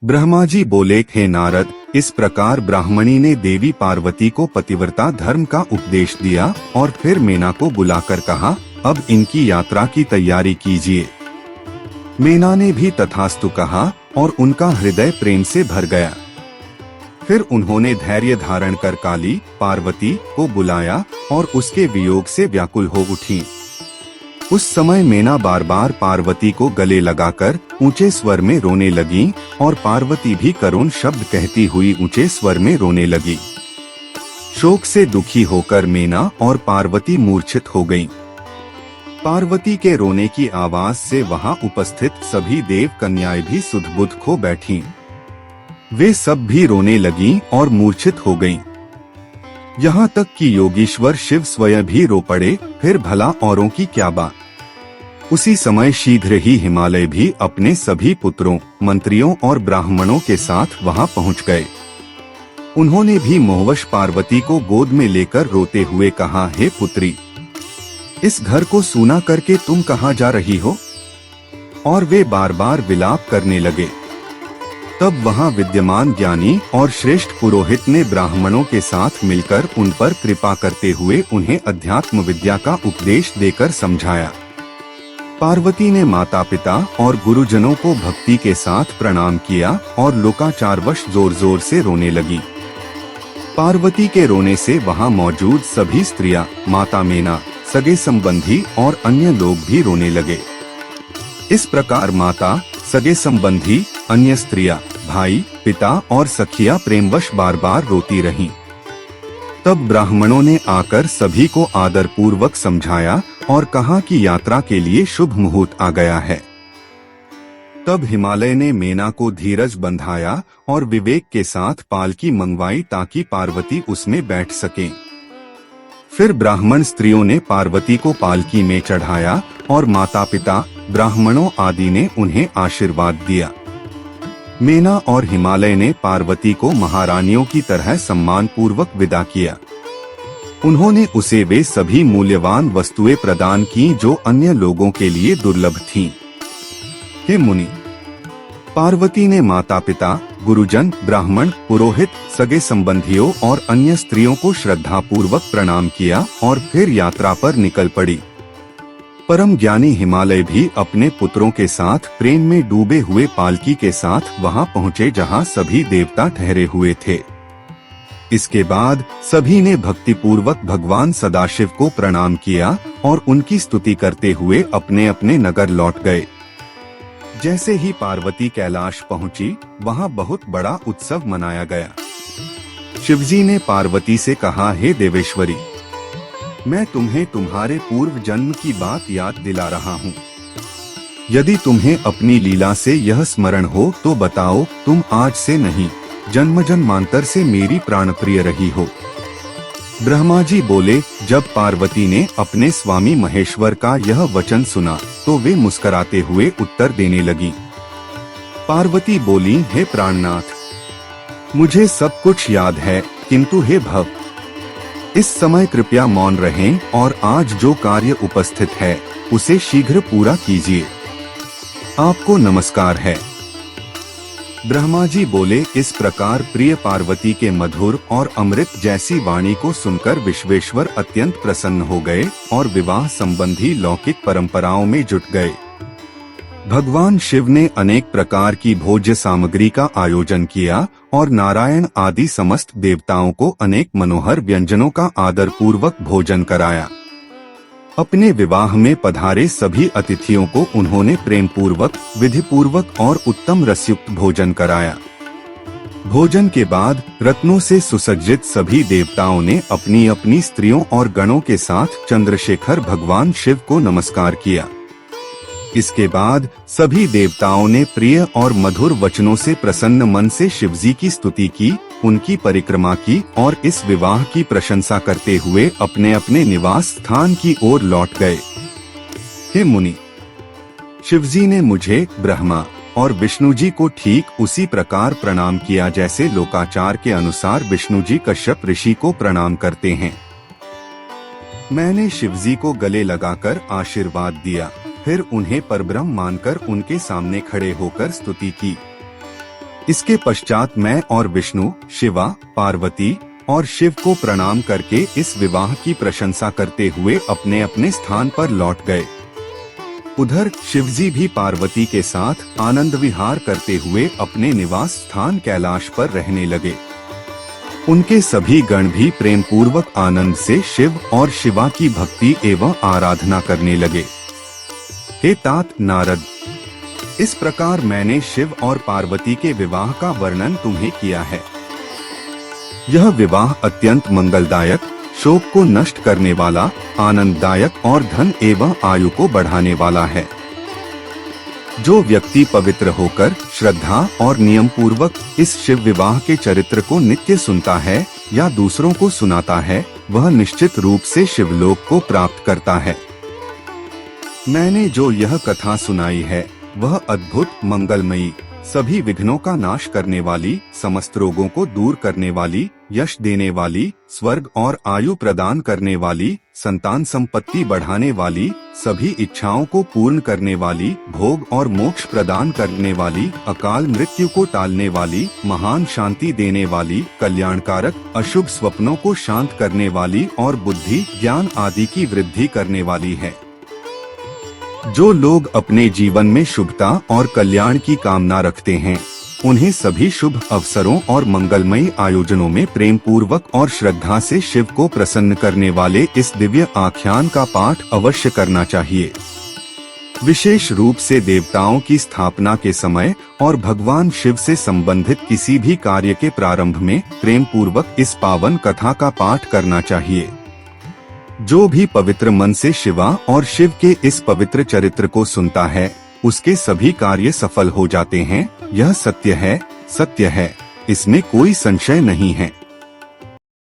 ब्रह्मा जी बोले, हे नारद, इस प्रकार ब्राह्मणी ने देवी पार्वती को पतिव्रता धर्म का उपदेश दिया और फिर मेना को बुलाकर कहा, अब इनकी यात्रा की तैयारी कीजिए। मेना ने भी तथास्तु कहा और उनका हृदय प्रेम से भर गया। फिर उन्होंने धैर्य धारण कर काली पार्वती को बुलाया और उसके वियोग से व्याकुल हो उठी। उस समय मेना बार बार पार्वती को गले लगाकर ऊंचे स्वर में रोने लगी और पार्वती भी करुण शब्द कहती हुई ऊंचे स्वर में रोने लगी। शोक से दुखी होकर मेना और पार्वती मूर्छित हो गईं। पार्वती के रोने की आवाज से वहां उपस्थित सभी देव कन्याएं भी सुध-बुध खो बैठीं। वे सब भी रोने लगीं और मूर्छित हो गईं। यहाँ तक कि योगीश्वर शिव स्वयं भी रो पड़े, फिर भला औरों की क्या बात। उसी समय शीघ्र ही हिमालय भी अपने सभी पुत्रों, मंत्रियों और ब्राह्मणों के साथ वहां पहुंच गए। उन्होंने भी मोहवश पार्वती को गोद में लेकर रोते हुए कहा, हे पुत्री, इस घर को सूना करके तुम कहाँ जा रही हो? और वे बार बार विलाप करने लगे। तब वहां विद्यमान ज्ञानी और श्रेष्ठ पुरोहित ने ब्राह्मणों के साथ मिलकर उन पर कृपा करते हुए उन्हें अध्यात्म विद्या का उपदेश देकर समझाया। पार्वती ने माता पिता और गुरुजनों को भक्ति के साथ प्रणाम किया और लोकाचारवश जोर जोर से रोने लगी। पार्वती के रोने से वहां मौजूद सभी स्त्रियां, माता मेना, सगे संबंधी और अन्य लोग भी रोने लगे। इस प्रकार माता, सगे संबंधी, अन्य स्त्रियां, भाई, पिता और सखियां प्रेमवश बार बार रोती रहीं। तब ब्राह्मणों ने आकर सभी को आदर पूर्वक समझाया और कहा कि यात्रा के लिए शुभ मुहूर्त आ गया है। तब हिमालय ने मेना को धीरज बंधाया और विवेक के साथ पालकी मंगवाई ताकि पार्वती उसमें बैठ सकें। फिर ब्राह्मण स्त्रियों ने पार्वती को पालकी में चढ़ाया और माता पिता, ब्राह्मणों आदि ने उन्हें आशीर्वाद दिया। मेना और हिमालय ने पार्वती को महारानियों की तरह सम्मान पूर्वक विदा किया। उन्होंने उसे वे सभी मूल्यवान वस्तुएं प्रदान की जो अन्य लोगों के लिए दुर्लभ थीं। हे मुनि, पार्वती ने माता पिता, गुरुजन, ब्राह्मण, पुरोहित, सगे संबंधियों और अन्य स्त्रियों को श्रद्धा पूर्वक प्रणाम किया और फिर यात्रा पर निकल पड़ी। परम ज्ञानी हिमालय भी अपने पुत्रों के साथ प्रेम में डूबे हुए पालकी के साथ वहां पहुंचे जहां सभी देवता ठहरे हुए थे। इसके बाद सभी ने भक्तिपूर्वक भगवान सदाशिव को प्रणाम किया और उनकी स्तुति करते हुए अपने अपने नगर लौट गए। जैसे ही पार्वती कैलाश पहुंची, वहां बहुत बड़ा उत्सव मनाया गया। शिवजी ने पार्वती से कहा, हे देवेश्वरी, मैं तुम्हें तुम्हारे पूर्व जन्म की बात याद दिला रहा हूँ। यदि तुम्हें अपनी लीला से यह स्मरण हो तो बताओ, तुम आज से नहीं, जन्म जन्मांतर से मेरी प्राणप्रिय रही हो। ब्रह्मा जी बोले, जब पार्वती ने अपने स्वामी महेश्वर का यह वचन सुना तो वे मुस्कुराते हुए उत्तर देने लगी। पार्वती बोली, हे प्राणनाथ, मुझे सब कुछ याद है, किंतु हे भव, इस समय कृपया मौन रहें और आज जो कार्य उपस्थित है उसे शीघ्र पूरा कीजिए। आपको नमस्कार है। ब्रह्मा जी बोले, इस प्रकार प्रिय पार्वती के मधुर और अमृत जैसी वाणी को सुनकर विश्वेश्वर अत्यंत प्रसन्न हो गए और विवाह संबंधी लौकिक परंपराओं में जुट गए। भगवान शिव ने अनेक प्रकार की भोज्य सामग्री का आयोजन किया और नारायण आदि समस्त देवताओं को अनेक मनोहर व्यंजनों का आदर पूर्वक भोजन कराया। अपने विवाह में पधारे सभी अतिथियों को उन्होंने प्रेम पूर्वक, विधि पूर्वक और उत्तम रसयुक्त भोजन कराया। भोजन के बाद रत्नों से सुसज्जित सभी देवताओं ने अपनी अपनी स्त्रियों और गणों के साथ चंद्रशेखर भगवान शिव को नमस्कार किया। इसके बाद सभी देवताओं ने प्रिय और मधुर वचनों से प्रसन्न मन से शिवजी की स्तुति की, उनकी परिक्रमा की और इस विवाह की प्रशंसा करते हुए अपने अपने निवास स्थान की ओर लौट गए। हे मुनि, शिवजी ने मुझे, ब्रह्मा और विष्णु जी को ठीक उसी प्रकार प्रणाम किया जैसे लोकाचार के अनुसार विष्णु जी कश्यप ऋषि को प्रणाम करते हैं। मैंने शिवजी को गले लगाकर आशीर्वाद दिया, फिर उन्हें परब्रह्म मानकर उनके सामने खड़े होकर स्तुति की। इसके पश्चात मैं और विष्णु, शिवा, पार्वती और शिव को प्रणाम करके इस विवाह की प्रशंसा करते हुए अपने अपने स्थान पर लौट गए। उधर शिवजी भी पार्वती के साथ आनंद विहार करते हुए अपने निवास स्थान कैलाश पर रहने लगे। उनके सभी गण भी प्रेम पूर्वक आनंद से शिव और शिवा की भक्ति एवं आराधना करने लगे। हे तात नारद, इस प्रकार मैंने शिव और पार्वती के विवाह का वर्णन तुम्हें किया है। यह विवाह अत्यंत मंगलदायक, शोक को नष्ट करने वाला, आनंददायक और धन एवं आयु को बढ़ाने वाला है। जो व्यक्ति पवित्र होकर श्रद्धा और नियम पूर्वक इस शिव विवाह के चरित्र को नित्य सुनता है या दूसरों को सुनाता है, वह निश्चित रूप से शिवलोक को प्राप्त करता है। मैंने जो यह कथा सुनाई है वह अद्भुत, मंगलमयी, सभी विघ्नों का नाश करने वाली, समस्त रोगों को दूर करने वाली, यश देने वाली, स्वर्ग और आयु प्रदान करने वाली, संतान संपत्ति बढ़ाने वाली, सभी इच्छाओं को पूर्ण करने वाली, भोग और मोक्ष प्रदान करने वाली, अकाल मृत्यु को टालने वाली, महान शांति देने वाली, कल्याणकारक, अशुभ स्वप्नों को शांत करने वाली और बुद्धि, ज्ञान आदि की वृद्धि करने वाली है। जो लोग अपने जीवन में शुभता और कल्याण की कामना रखते हैं, उन्हें सभी शुभ अवसरों और मंगलमयी आयोजनों में प्रेम पूर्वक और श्रद्धा से शिव को प्रसन्न करने वाले इस दिव्य आख्यान का पाठ अवश्य करना चाहिए। विशेष रूप से देवताओं की स्थापना के समय और भगवान शिव से संबंधित किसी भी कार्य के प्रारंभ में प्रेम पूर्वक इस पावन कथा का पाठ करना चाहिए। जो भी पवित्र मन से शिवा और शिव के इस पवित्र चरित्र को सुनता है, उसके सभी कार्य सफल हो जाते हैं। यह सत्य है, इसमें कोई संशय नहीं है।